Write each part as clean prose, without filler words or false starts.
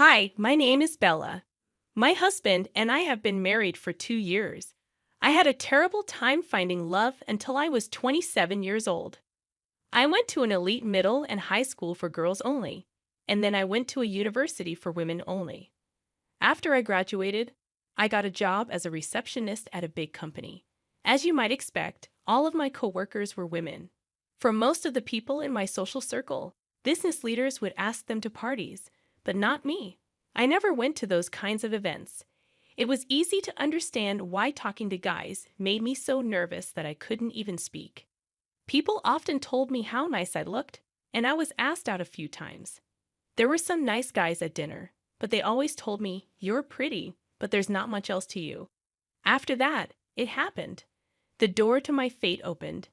Hi, my name is Bella. My husband and I have been married for 2 years. I had a terrible time finding love until I was 27 years old. I went to an elite middle and high school for girls only, and then I went to a university for women only. After I graduated, I got a job as a receptionist at a big company. As you might expect, all of my coworkers were women. For most of the people in my social circle, business leaders would ask them to parties, but not me. I never went to those kinds of events. It was easy to understand why talking to guys made me so nervous that I couldn't even speak. People often told me how nice I looked, and I was asked out a few times. There were some nice guys at dinner, but they always told me, "You're pretty, but there's not much else to you." After that, it happened. The door to my fate opened.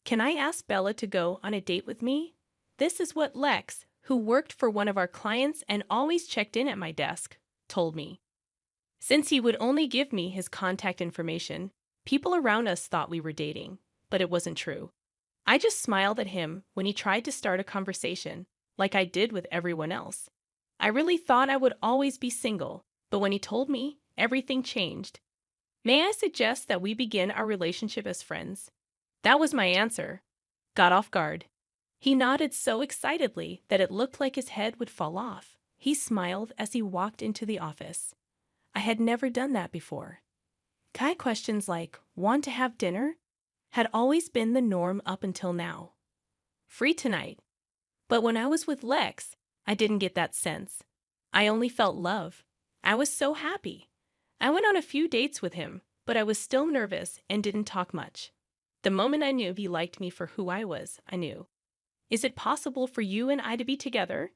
Can I ask Bella to go on a date with me? This is what Lex, who worked for one of our clients and always checked in at my desk, told me. Since he would only give me his contact information, people around us thought we were dating, but it wasn't true. I just smiled at him when he tried to start a conversation, like I did with everyone else. I really thought I would always be single, but when he told me, everything changed. May I suggest that we begin our relationship as friends? That was my answer. Got off guard. He nodded so excitedly that it looked like his head would fall off. He smiled as he walked into the office. I had never done that before. Guy questions like, "Want to have dinner?" had always been the norm up until now. "Free tonight." But when I was with Lex, I didn't get that sense. I only felt love. I was so happy. I went on a few dates with him, but I was still nervous and didn't talk much. The moment I knew he liked me for who I was, I knew. Is it possible for you and I to be together?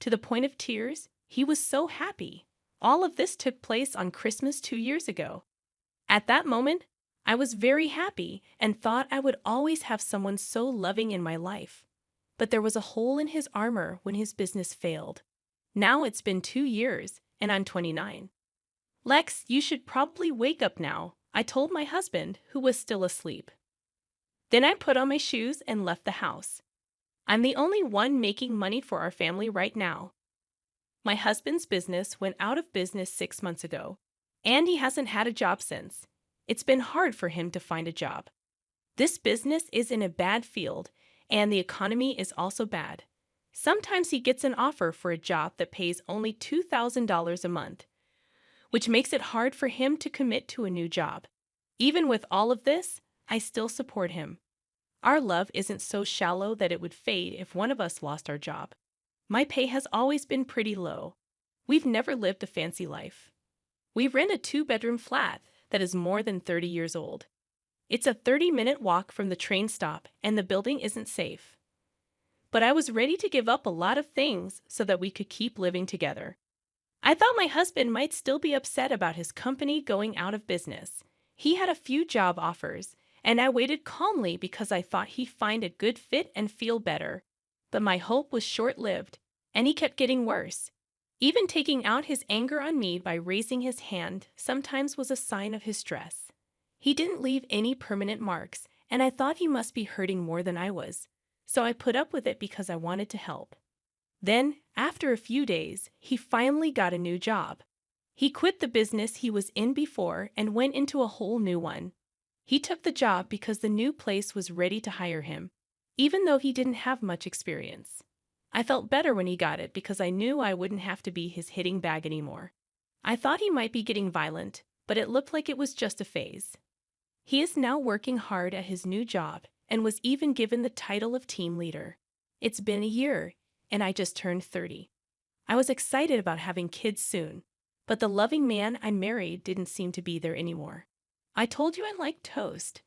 To the point of tears, he was so happy. All of this took place on Christmas 2 years ago. At that moment, I was very happy and thought I would always have someone so loving in my life. But there was a hole in his armor when his business failed. Now it's been 2 years, and I'm 29. "Lex, you should probably wake up now," I told my husband, who was still asleep. Then I put on my shoes and left the house. I'm the only one making money for our family right now. My husband's business went out of business 6 months ago, and he hasn't had a job since. It's been hard for him to find a job. This business is in a bad field, and the economy is also bad. Sometimes he gets an offer for a job that pays only $2,000 a month, which makes it hard for him to commit to a new job. Even with all of this, I still support him. Our love isn't so shallow that it would fade if one of us lost our job. My pay has always been pretty low. We've never lived a fancy life. We rent a 2-bedroom flat that is more than 30 years old. It's a 30-minute walk from the train stop, and the building isn't safe. But I was ready to give up a lot of things so that we could keep living together. I thought my husband might still be upset about his company going out of business. He had a few job offers, and I waited calmly because I thought he'd find a good fit and feel better. But my hope was short-lived, and he kept getting worse. Even taking out his anger on me by raising his hand sometimes was a sign of his stress. He didn't leave any permanent marks, and I thought he must be hurting more than I was. So I put up with it because I wanted to help. Then, after a few days, he finally got a new job. He quit the business he was in before and went into a whole new one. He took the job because the new place was ready to hire him, even though he didn't have much experience. I felt better when he got it because I knew I wouldn't have to be his hitting bag anymore. I thought he might be getting violent, but it looked like it was just a phase. He is now working hard at his new job and was even given the title of team leader. It's been a year, and I just turned 30. I was excited about having kids soon, but the loving man I married didn't seem to be there anymore. I told you I liked toast.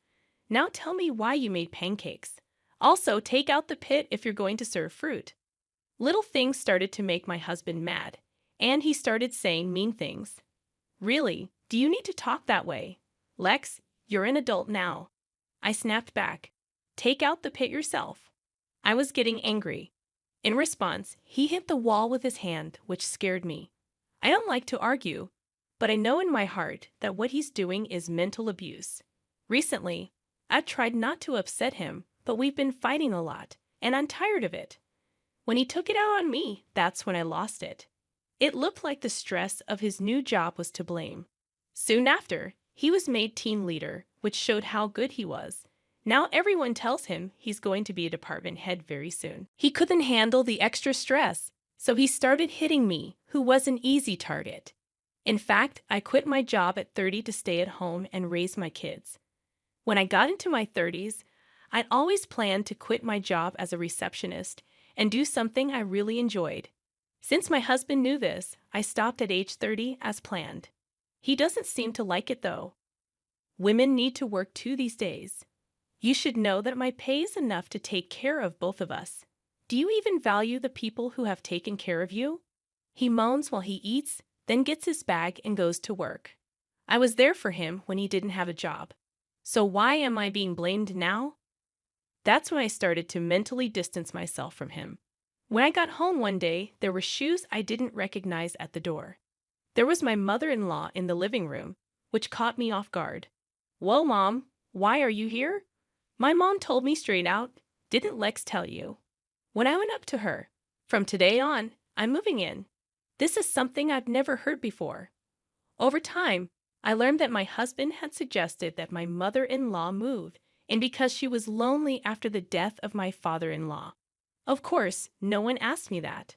Now tell me why you made pancakes. Also, take out the pit if you're going to serve fruit. Little things started to make my husband mad, and he started saying mean things. "Really, do you need to talk that way? Lex, you're an adult now." I snapped back. "Take out the pit yourself." I was getting angry. In response, he hit the wall with his hand, which scared me. I don't like to argue, but I know in my heart that what he's doing is mental abuse. Recently, I've tried not to upset him, but we've been fighting a lot, and I'm tired of it. When he took it out on me, that's when I lost it. It looked like the stress of his new job was to blame. Soon after, he was made team leader, which showed how good he was. Now everyone tells him he's going to be a department head very soon. He couldn't handle the extra stress, so he started hitting me, who was an easy target. In fact, I quit my job at 30 to stay at home and raise my kids. When I got into my 30s, I'd always planned to quit my job as a receptionist and do something I really enjoyed. Since my husband knew this, I stopped at age 30 as planned. He doesn't seem to like it though. Women need to work too these days. You should know that my pay is enough to take care of both of us. Do you even value the people who have taken care of you? He moans while he eats, then gets his bag and goes to work. I was there for him when he didn't have a job. So why am I being blamed now? That's when I started to mentally distance myself from him. When I got home one day, there were shoes I didn't recognize at the door. There was my mother-in-law in the living room, which caught me off guard. "Well, Mom, why are you here?" My mom told me straight out, "Didn't Lex tell you?" When I went up to her, "From today on, I'm moving in." This is something I've never heard before. Over time, I learned that my husband had suggested that my mother-in-law move, and because she was lonely after the death of my father-in-law. Of course, no one asked me that.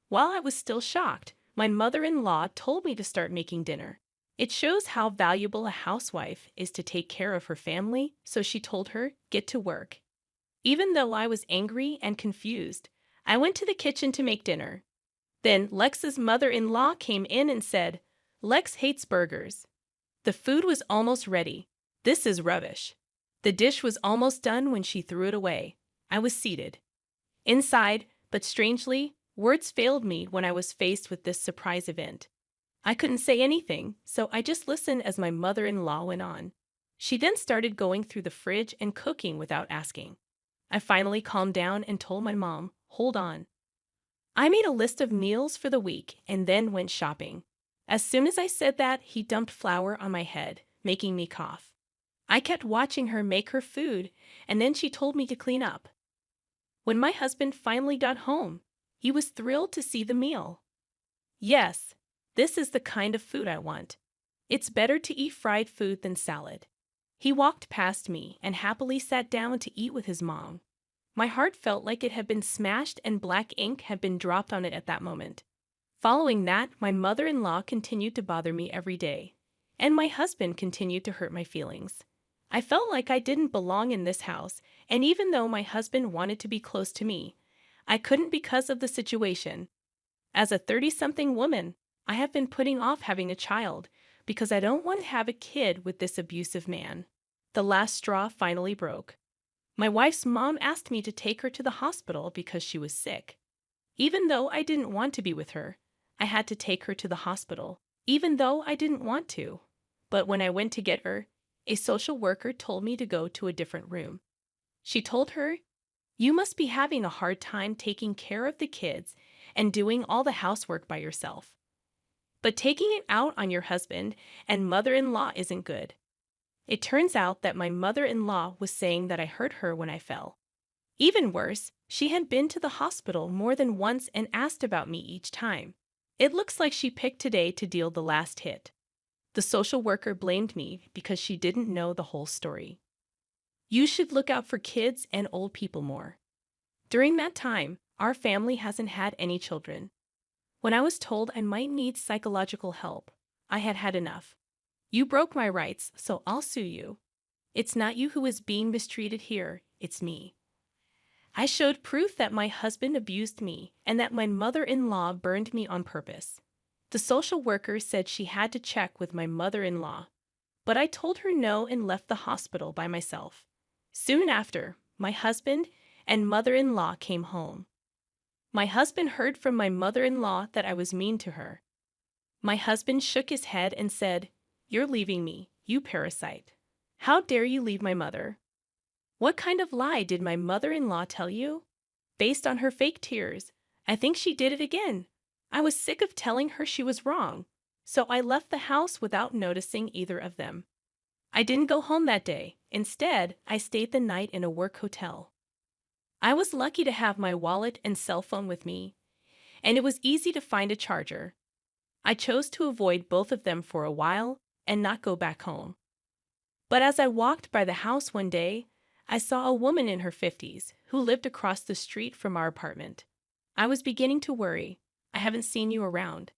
While I was still shocked, my mother-in-law told me to start making dinner. It shows how valuable a housewife is to take care of her family, so she told her, "Get to work." Even though I was angry and confused, I went to the kitchen to make dinner. Then Lex's mother-in-law came in and said, "Lex hates burgers." The food was almost ready. This is rubbish. The dish was almost done when she threw it away. I was seated inside, but strangely, words failed me when I was faced with this surprise event. I couldn't say anything, so I just listened as my mother-in-law went on. She then started going through the fridge and cooking without asking. I finally calmed down and told my mom, "Hold on." I made a list of meals for the week and then went shopping. As soon as I said that, he dumped flour on my head, making me cough. I kept watching her make her food, and then she told me to clean up. When my husband finally got home, he was thrilled to see the meal. "Yes, this is the kind of food I want. It's better to eat fried food than salad." He walked past me and happily sat down to eat with his mom. My heart felt like it had been smashed and black ink had been dropped on it at that moment. Following that, my mother-in-law continued to bother me every day, and my husband continued to hurt my feelings. I felt like I didn't belong in this house, and even though my husband wanted to be close to me, I couldn't because of the situation. As a 30-something woman, I have been putting off having a child because I don't want to have a kid with this abusive man. The last straw finally broke. My wife's mom asked me to take her to the hospital because she was sick. Even though I didn't want to be with her, I had to take her to the hospital, even though I didn't want to. But when I went to get her, a social worker told me to go to a different room. She told her, "You must be having a hard time taking care of the kids and doing all the housework by yourself. But taking it out on your husband and mother-in-law isn't good." It turns out that my mother-in-law was saying that I hurt her when I fell. Even worse, she had been to the hospital more than once and asked about me each time. It looks like she picked today to deal the last hit. The social worker blamed me because she didn't know the whole story. You should look out for kids and old people more. During that time, our family hasn't had any children. When I was told I might need psychological help, I had had enough. You broke my rights, so I'll sue you. It's not you who is being mistreated here, it's me. I showed proof that my husband abused me and that my mother-in-law burned me on purpose. The social worker said she had to check with my mother-in-law, but I told her no and left the hospital by myself. Soon after, my husband and mother-in-law came home. My husband heard from my mother-in-law that I was mean to her. My husband shook his head and said, "You're leaving me, you parasite. How dare you leave my mother?" What kind of lie did my mother-in-law tell you? Based on her fake tears, I think she did it again. I was sick of telling her she was wrong, so I left the house without noticing either of them. I didn't go home that day. Instead, I stayed the night in a work hotel. I was lucky to have my wallet and cell phone with me, and it was easy to find a charger. I chose to avoid both of them for a while and not go back home. But as I walked by the house one day, I saw a woman in her 50s who lived across the street from our apartment. I was beginning to worry. I haven't seen you around.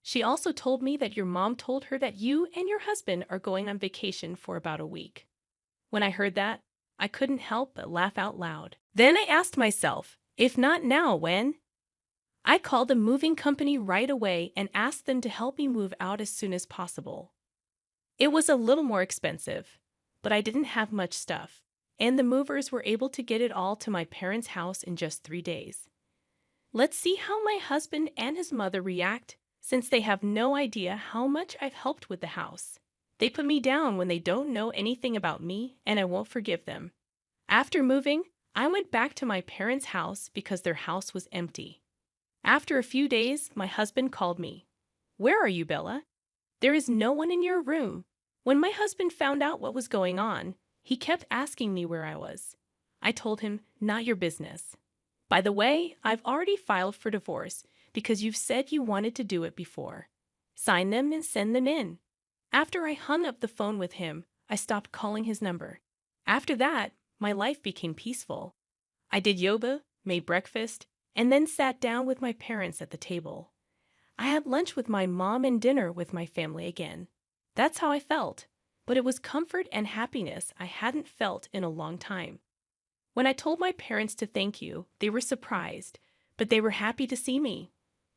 She also told me that your mom told her that you and your husband are going on vacation for about a week. When I heard that, I couldn't help but laugh out loud. Then I asked myself, if not now, when? I called the moving company right away and asked them to help me move out as soon as possible. It was a little more expensive, but I didn't have much stuff, and the movers were able to get it all to my parents' house in just 3 days. Let's see how my husband and his mother react, since they have no idea how much I've helped with the house. They put me down when they don't know anything about me, and I won't forgive them. After moving, I went back to my parents' house because their house was empty. After a few days, my husband called me. "Where are you, Bella? There is no one in your room." When my husband found out what was going on, he kept asking me where I was. I told him, "Not your business. By the way, I've already filed for divorce because you've said you wanted to do it before. Sign them and send them in." After I hung up the phone with him, I stopped calling his number. After that, my life became peaceful. I did yoga, made breakfast, and then sat down with my parents at the table. I had lunch with my mom and dinner with my family again. That's how I felt, but it was comfort and happiness I hadn't felt in a long time. When I told my parents to thank you, they were surprised, but they were happy to see me.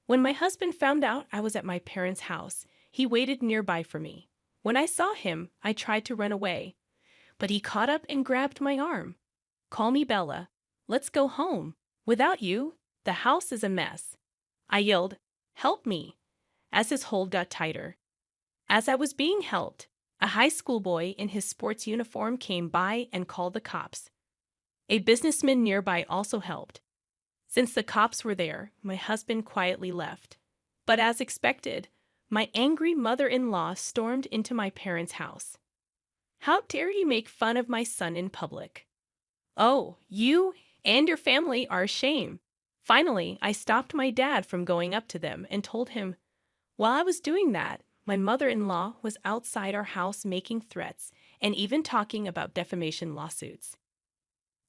When my husband found out I was at my parents' house, he waited nearby for me. When I saw him, I tried to run away, but he caught up and grabbed my arm. "Call me Bella. Let's go home. Without you, the house is a mess." I yelled, "Help me," as his hold got tighter. As I was being helped, a high school boy in his sports uniform came by and called the cops. A businessman nearby also helped. Since the cops were there, my husband quietly left. But as expected, my angry mother-in-law stormed into my parents' house. "How dare you make fun of my son in public? Oh, you and your family are a shame." Finally, I stopped my dad from going up to them and told him, while I was doing that, my mother-in-law was outside our house making threats and even talking about defamation lawsuits.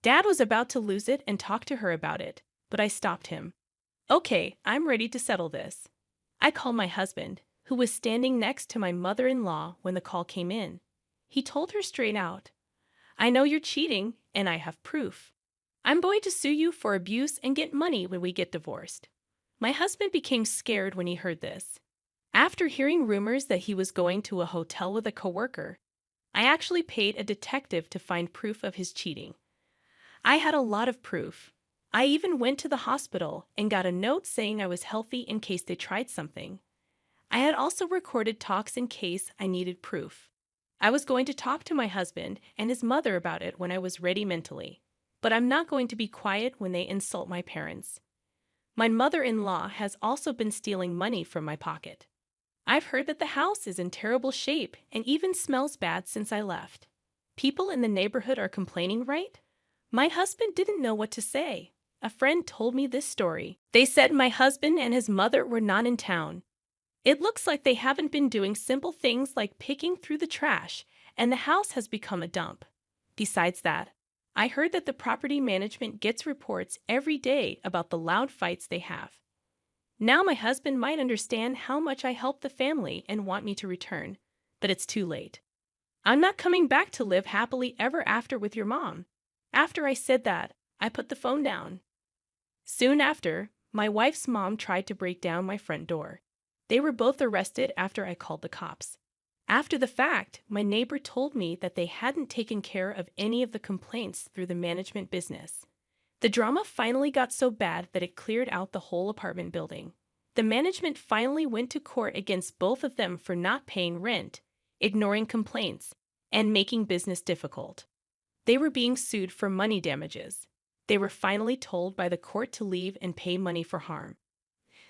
Dad was about to lose it and talk to her about it, but I stopped him. "Okay, I'm ready to settle this." I called my husband, who was standing next to my mother-in-law when the call came in. He told her straight out, "I know you're cheating, and I have proof. I'm going to sue you for abuse and get money when we get divorced." My husband became scared when he heard this. After hearing rumors that he was going to a hotel with a coworker, I actually paid a detective to find proof of his cheating. I had a lot of proof. I even went to the hospital and got a note saying I was healthy in case they tried something. I had also recorded talks in case I needed proof. I was going to talk to my husband and his mother about it when I was ready mentally. But I'm not going to be quiet when they insult my parents. My mother-in-law has also been stealing money from my pocket. I've heard that the house is in terrible shape and even smells bad since I left. People in the neighborhood are complaining, right? My husband didn't know what to say. A friend told me this story. They said my husband and his mother were not in town. It looks like they haven't been doing simple things like picking through the trash, and the house has become a dump. Besides that, I heard that the property management gets reports every day about the loud fights they have. Now my husband might understand how much I helped the family and want me to return, but it's too late. I'm not coming back to live happily ever after with your mom. After I said that, I put the phone down. Soon after, my wife's mom tried to break down my front door. They were both arrested after I called the cops. After the fact, my neighbor told me that they hadn't taken care of any of the complaints through the management business. The drama finally got so bad that it cleared out the whole apartment building. The management finally went to court against both of them for not paying rent, ignoring complaints, and making business difficult. They were being sued for money damages. They were finally told by the court to leave and pay money for harm.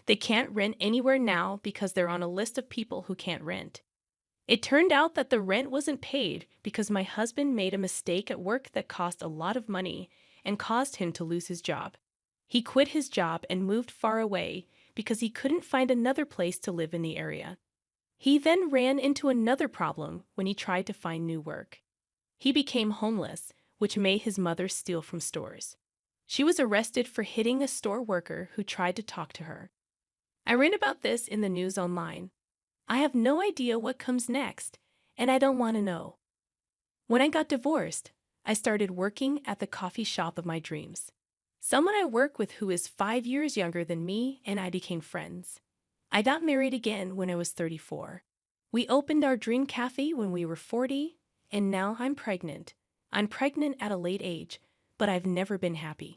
They can't rent anywhere now because they're on a list of people who can't rent. It turned out that the rent wasn't paid because my husband made a mistake at work that cost a lot of money and caused him to lose his job. He quit his job and moved far away because he couldn't find another place to live in the area. He then ran into another problem when he tried to find new work. He became homeless, which made his mother steal from stores. She was arrested for hitting a store worker who tried to talk to her. I read about this in the news online. I have no idea what comes next, and I don't want to know. When I got divorced, I started working at the coffee shop of my dreams. Someone I work with who is 5 years younger than me and I became friends. I got married again when I was 34. We opened our dream cafe when we were 40, and now I'm pregnant. I'm pregnant at a late age, but I've never been happy.